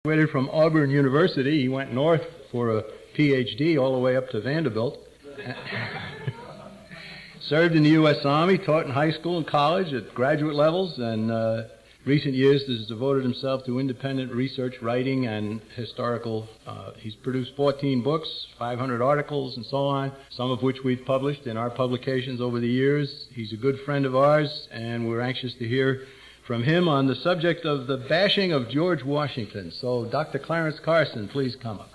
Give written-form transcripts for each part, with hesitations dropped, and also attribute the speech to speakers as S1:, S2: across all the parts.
S1: Graduated from Auburn University. He went north for a PhD all the way up to Vanderbilt. Served in the U.S. Army, taught in high school and college at graduate levels, and recent years has devoted himself to independent research, writing, and historical. He's produced 14 books, 500 articles, and so on, some of which we've published in our publications over the years. He's a good friend of ours, and we're anxious to hear from him on the subject of the bashing of George Washington. So, Dr. Clarence Carson, please come up.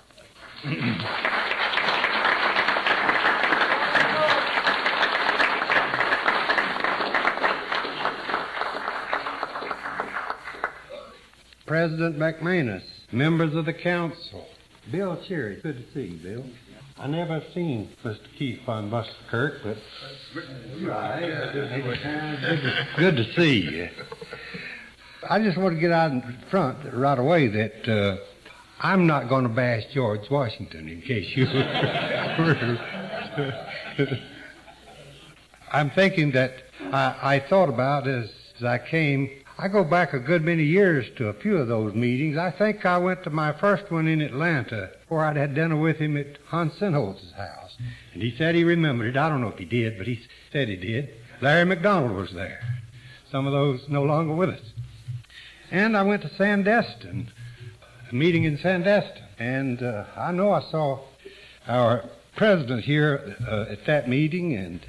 S2: President McManus, members of the council, Bill Cherry, good to see you, Bill. I never seen Mr. Keith on Buster Kirk, but good to see you. I just want to get out in front right away that I'm not going to bash George Washington, in case you I'm thinking that I thought about as I came. I go back a good many years to a few of those meetings. I think I went to my first one in Atlanta, where I'd had dinner with him at Hans Sennholz's house. And he said he remembered it. I don't know if he did, but he said he did. Larry McDonald was there. Some of those no longer with us. And I went to Sandestin, a meeting in Sandestin. And I know I saw our president here at that meeting, and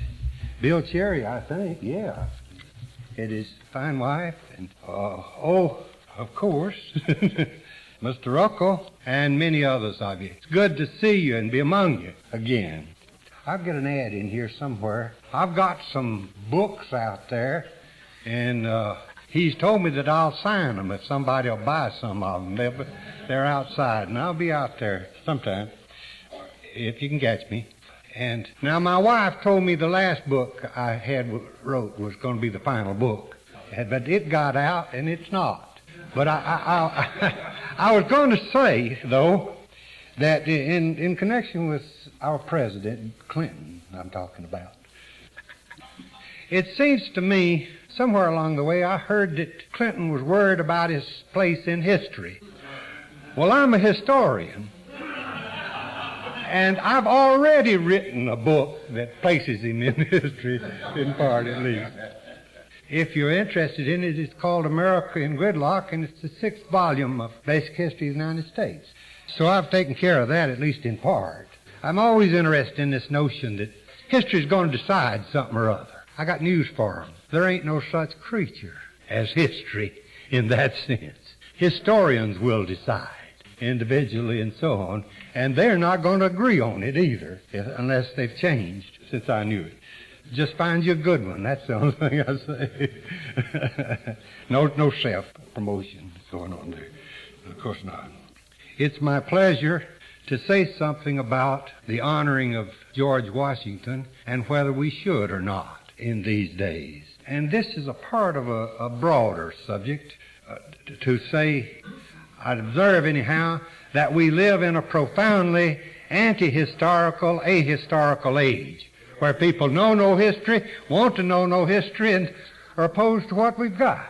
S2: Bill Cherry, I think, yeah. It his fine wife, and, of course, Mr. Ruckel, and many others of you. It's good to see you and be among you again. I'll get an ad in here somewhere. I've got some books out there, and he's told me that I'll sign them if somebody will buy some of them. They're outside, and I'll be out there sometime, if you can catch me. And now my wife told me the last book I wrote was going to be the final book, but it got out and it's not. But I was going to say, though, that in connection with our president, Clinton, I'm talking about, it seems to me somewhere along the way I heard that Clinton was worried about his place in history. Well, I'm a historian. And I've already written a book that places him in history, in part at least. If you're interested in it, it's called America in Gridlock, and it's the 6th volume of Basic History of the United States. So I've taken care of that, at least in part. I'm always interested in this notion that history's going to decide something or other. I got news for them. There ain't no such creature as history in that sense. Historians will decide individually and so on, and they're not going to agree on it either, unless they've changed since I knew it. Just find you a good one, that's the only thing I say. No self-promotion going on there. Of course not. It's my pleasure to say something about the honoring of George Washington and whether we should or not in these days. And this is a part of a broader subject to say, I'd observe anyhow, that we live in a profoundly anti-historical, ahistorical age, where people know no history, want to know no history, and are opposed to what we've got.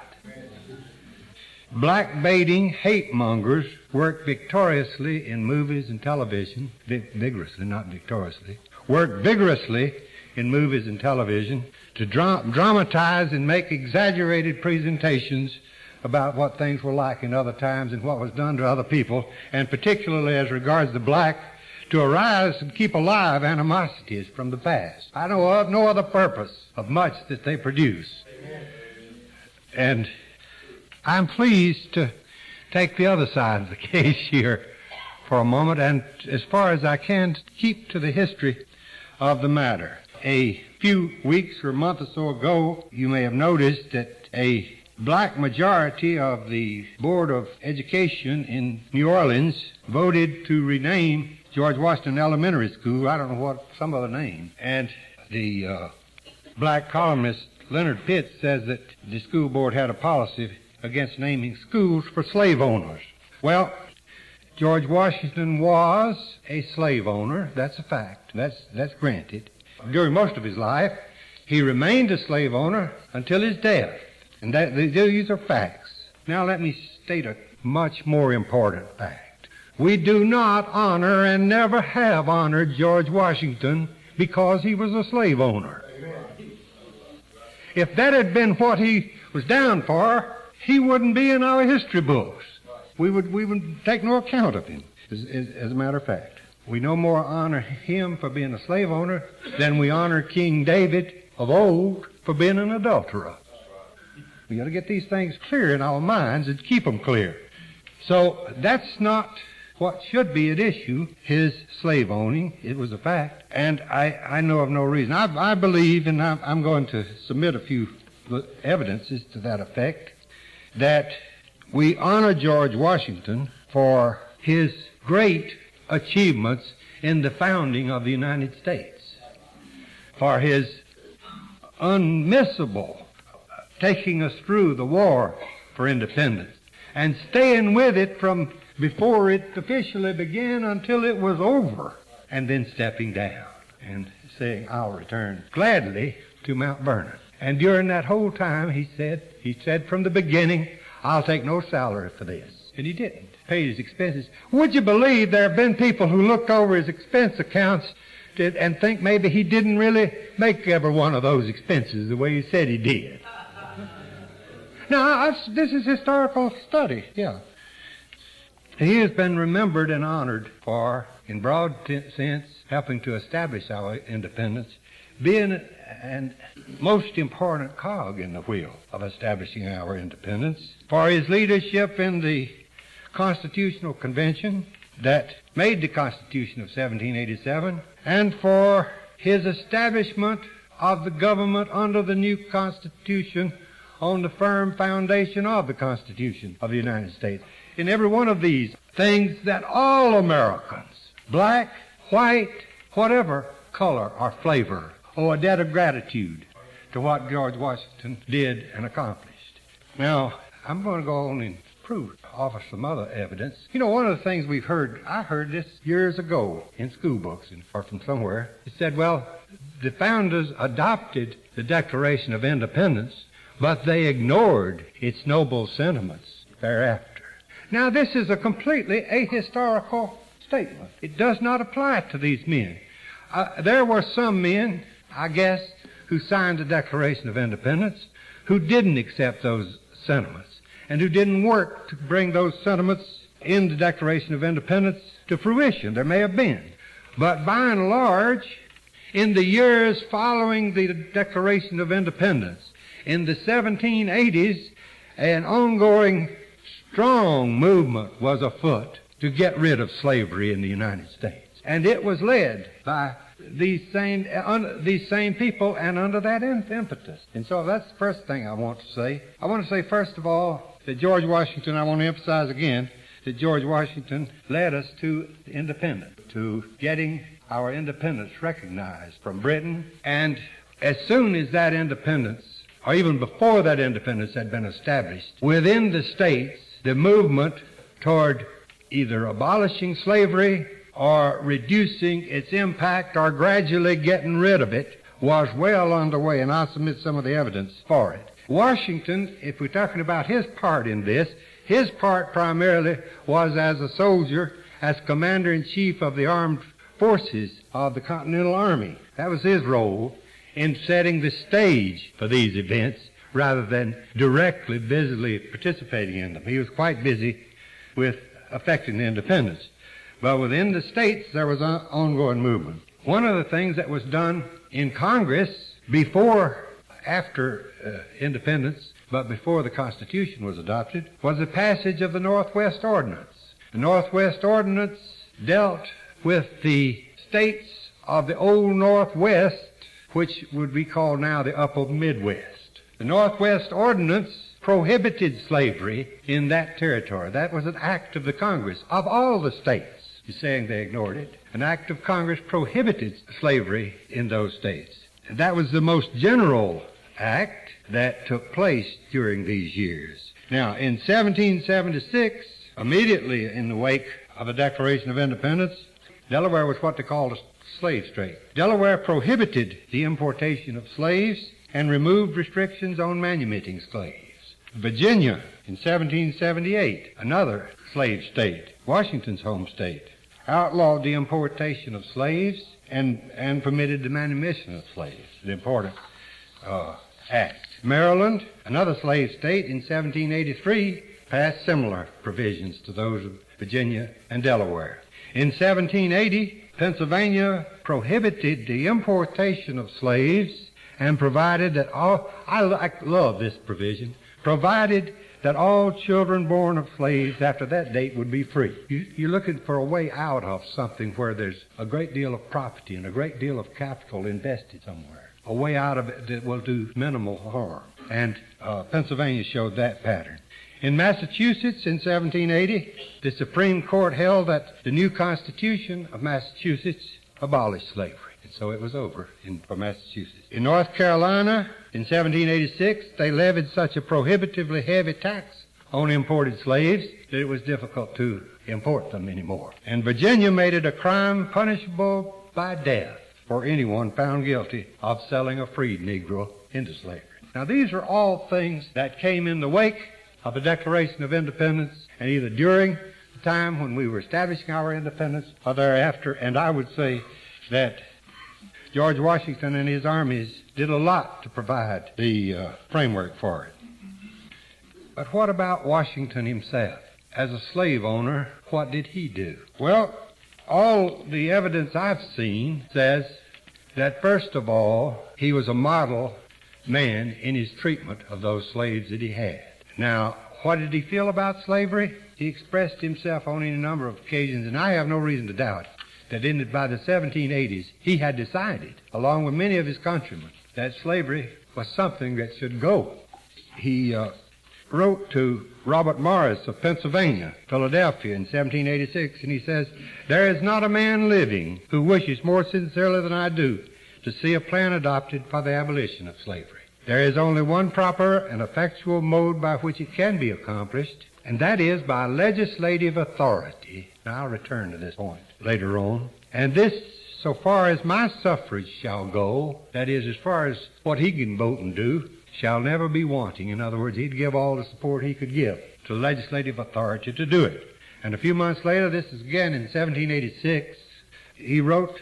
S2: Black-baiting hate-mongers work victoriously in movies and television, vigorously, not victoriously, work vigorously in movies and television to dramatize and make exaggerated presentations about what things were like in other times and what was done to other people, and particularly as regards the black, to arise and keep alive animosities from the past. I know of no other purpose of much that they produce. And I'm pleased to take the other side of the case here for a moment, and as far as I can, keep to the history of the matter. A few weeks or a month or so ago, you may have noticed that a black majority of the Board of Education in New Orleans voted to rename George Washington Elementary School, I don't know what, some other name. And the black columnist Leonard Pitts says that the school board had a policy against naming schools for slave owners. Well, George Washington was a slave owner, that's a fact, that's granted. During most of his life, he remained a slave owner until his death. And these are facts. Now let me state a much more important fact. We do not honor and never have honored George Washington because he was a slave owner. If that had been what he was down for, he wouldn't be in our history books. We would take no account of him, as a matter of fact. We no more honor him for being a slave owner than we honor King David of old for being an adulterer. We got to get these things clear in our minds and keep them clear. So that's not what should be at issue, his slave owning. It was a fact, and I know of no reason. I believe, and I'm going to submit a few evidences to that effect, that we honor George Washington for his great achievements in the founding of the United States, for his unmissable taking us through the war for independence and staying with it from before it officially began until it was over, and then stepping down and saying, I'll return gladly to Mount Vernon. And during that whole time, he said from the beginning, I'll take no salary for this. And he didn't. Paid his expenses. Would you believe there have been people who looked over his expense accounts and think maybe he didn't really make every one of those expenses the way he said he did? Now, this is historical study, yeah. He has been remembered and honored for, in broad sense, helping to establish our independence, being an most important cog in the wheel of establishing our independence, for his leadership in the Constitutional Convention that made the Constitution of 1787, and for his establishment of the government under the new Constitution on the firm foundation of the Constitution of the United States. In every one of these things that all Americans, black, white, whatever color or flavor, owe a debt of gratitude to what George Washington did and accomplished. Now, I'm going to go on and offer some other evidence. You know, one of the things we've heard, I heard this years ago in school books or from somewhere. It said, well, the founders adopted the Declaration of Independence, but they ignored its noble sentiments thereafter. Now, this is a completely ahistorical statement. It does not apply to these men. There were some men, I guess, who signed the Declaration of Independence who didn't accept those sentiments and who didn't work to bring those sentiments in the Declaration of Independence to fruition. There may have been. But by and large, in the years following the Declaration of Independence, in the 1780s, an ongoing strong movement was afoot to get rid of slavery in the United States. And it was led by these same people and under that impetus. And so that's the first thing I want to say. I want to say, first of all, that George Washington, I want to emphasize again, that George Washington led us to independence, to getting our independence recognized from Britain. And as soon as that independence, or even before that independence had been established, within the states, the movement toward either abolishing slavery or reducing its impact or gradually getting rid of it was well underway, and I'll submit some of the evidence for it. Washington, if we're talking about his part in this, his part primarily was as a soldier, as commander-in-chief of the armed forces of the Continental Army. That was his role in setting the stage for these events rather than directly, busily participating in them. He was quite busy with affecting the independence. But within the states, there was an ongoing movement. One of the things that was done in Congress after independence, but before the Constitution was adopted, was the passage of the Northwest Ordinance. The Northwest Ordinance dealt with the states of the old Northwest, which would be called now the Upper Midwest. The Northwest Ordinance prohibited slavery in that territory. That was an act of the Congress of all the states. You're saying they ignored it. An act of Congress prohibited slavery in those states. That was the most general act that took place during these years. Now, in 1776, immediately in the wake of the Declaration of Independence, Delaware was what they called a slave state. Delaware prohibited the importation of slaves and removed restrictions on manumitting slaves. Virginia in 1778, another slave state, Washington's home state, outlawed the importation of slaves and permitted the manumission of slaves, the important act. Maryland, another slave state, in 1783 passed similar provisions to those of Virginia and Delaware. In 1780, Pennsylvania prohibited the importation of slaves and provided that I love this provision, provided that all children born of slaves after that date would be free. You're looking for a way out of something where there's a great deal of property and a great deal of capital invested somewhere. A way out of it that will do minimal harm. And Pennsylvania showed that pattern. In Massachusetts in 1780, the Supreme Court held that the new Constitution of Massachusetts abolished slavery. And so it was over for Massachusetts. In North Carolina, in 1786, they levied such a prohibitively heavy tax on imported slaves that it was difficult to import them anymore. And Virginia made it a crime punishable by death for anyone found guilty of selling a freed Negro into slavery. Now, these are all things that came in the wake of the Declaration of Independence, and either during the time when we were establishing our independence or thereafter. And I would say that George Washington and his armies did a lot to provide the framework for it. But what about Washington himself? As a slave owner, what did he do? Well, all the evidence I've seen says that, first of all, he was a model man in his treatment of those slaves that he had. Now, what did he feel about slavery? He expressed himself on any number of occasions, and I have no reason to doubt that by the 1780s, he had decided, along with many of his countrymen, that slavery was something that should go. He wrote to Robert Morris of Pennsylvania, Philadelphia, in 1786, and he says, "There is not a man living who wishes more sincerely than I do to see a plan adopted for the abolition of slavery. There is only one proper and effectual mode by which it can be accomplished, and that is by legislative authority." Now, I'll return to this point later on. "And this, so far as my suffrage shall go," that is, as far as what he can vote and do, "shall never be wanting." In other words, he'd give all the support he could give to legislative authority to do it. And a few months later, this is again in 1786, he wrote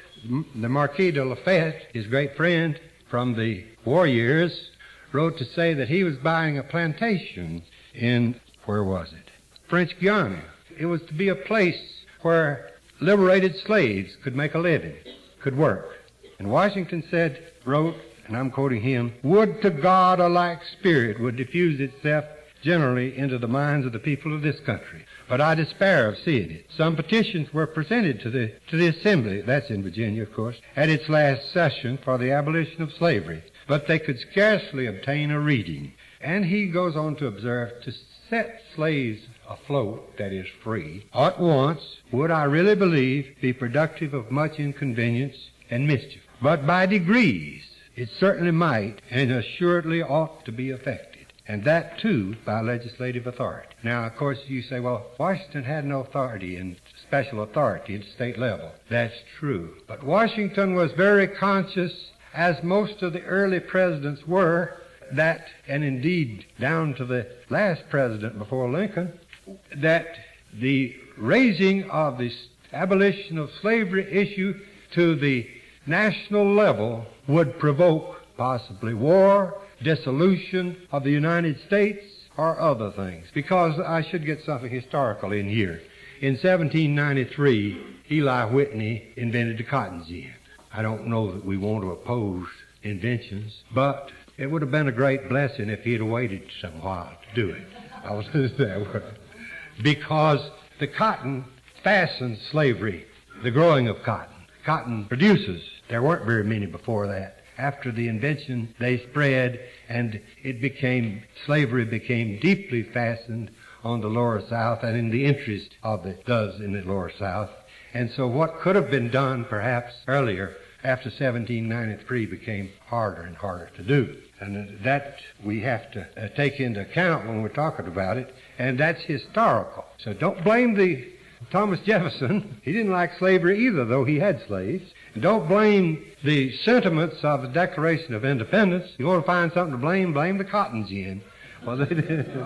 S2: the Marquis de Lafayette, his great friend from the war years, wrote to say that he was buying a plantation in, where was it? French Guiana. It was to be a place where liberated slaves could make a living, could work. And Washington wrote, and I'm quoting him, "Would to God a like spirit would diffuse itself generally into the minds of the people of this country. But I despair of seeing it. Some petitions were presented to the Assembly," that's in Virginia, of course, "at its last session for the abolition of slavery, but they could scarcely obtain a reading." And he goes on to observe, "To set slaves afloat, that is free, at once, would I really believe be productive of much inconvenience and mischief. But by degrees it certainly might and assuredly ought to be effected, and that too by legislative authority." Now, of course, you say, well, Washington had no authority and special authority at the state level. That's true. But Washington was very conscious, as most of the early presidents were, that, and indeed down to the last president before Lincoln, that the raising of the abolition of slavery issue to the national level would provoke possibly war, dissolution of the United States, or other things. Because I should get something historical in here. In 1793, Eli Whitney invented the cotton gin. I don't know that we want to oppose inventions, but it would have been a great blessing if he'd have waited some while to do it. I will use that word. Because the cotton fastens slavery, the growing of cotton. Cotton producers. There weren't very many before that. After the invention, they spread, and slavery became deeply fastened on the lower South and in the interest of those in the lower South. And so what could have been done perhaps earlier, after 1793, became harder and harder to do. And that we have to take into account when we're talking about it, and that's historical. So don't blame Thomas Jefferson. He didn't like slavery either, though he had slaves. And don't blame the sentiments of the Declaration of Independence. You want to find something to blame the cotton gin. Well, they did.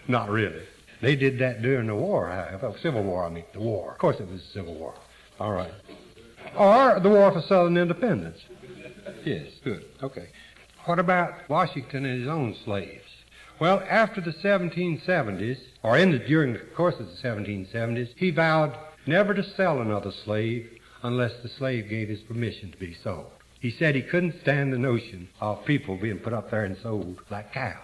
S2: Not really. They did that during the war, however. Civil War, I mean, the war. Of course it was the Civil War. All right. Or the War for Southern Independence. Yes, good. Okay. What about Washington and his own slaves? Well, after the 1770s, or during the course of the 1770s, he vowed never to sell another slave unless the slave gave his permission to be sold. He said he couldn't stand the notion of people being put up there and sold like cows.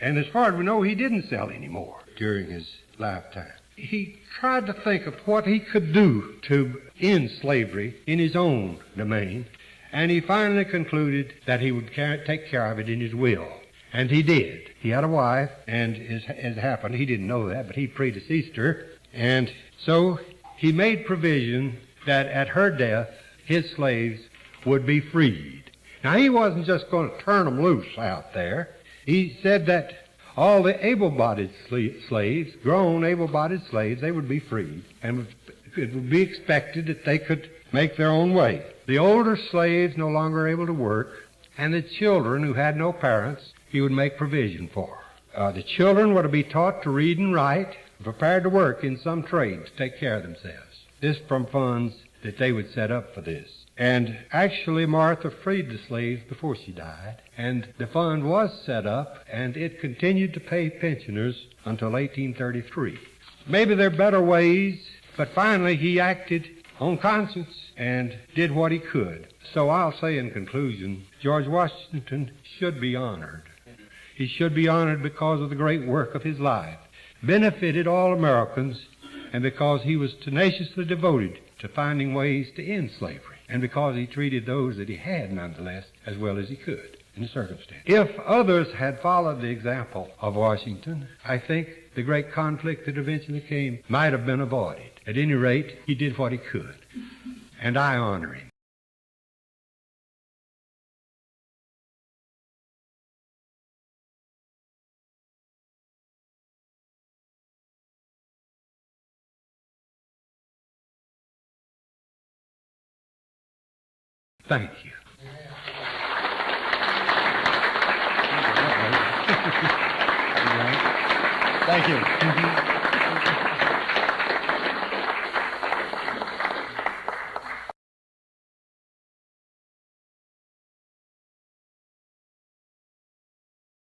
S2: And as far as we know, he didn't sell any more during his lifetime. He tried to think of what he could do to end slavery in his own domain, and he finally concluded that he would take care of it in his will. And he did. He had a wife, and as happened, he didn't know that, but he predeceased her. And so he made provision that at her death, his slaves would be freed. Now, he wasn't just going to turn them loose out there. He said that all the able-bodied slaves, grown able-bodied slaves, they would be freed, and it would be expected that they could make their own way. The older slaves no longer able to work, and the children who had no parents, he would make provision for. The children were to be taught to read and write, prepared to work in some trade to take care of themselves. This from funds that they would set up for this. And actually, Martha freed the slaves before she died, and the fund was set up, and it continued to pay pensioners until 1833. Maybe there are better ways, but finally he acted on conscience and did what he could. So I'll say in conclusion, George Washington should be honored. He should be honored because of the great work of his life, benefited all Americans, and because he was tenaciously devoted to finding ways to end slavery, and because he treated those that he had, nonetheless, as well as he could in the circumstance. If others had followed the example of Washington, I think the great conflict that eventually came might have been avoided. At any rate, he did what he could, and I honor him. Thank you.
S1: Thank you.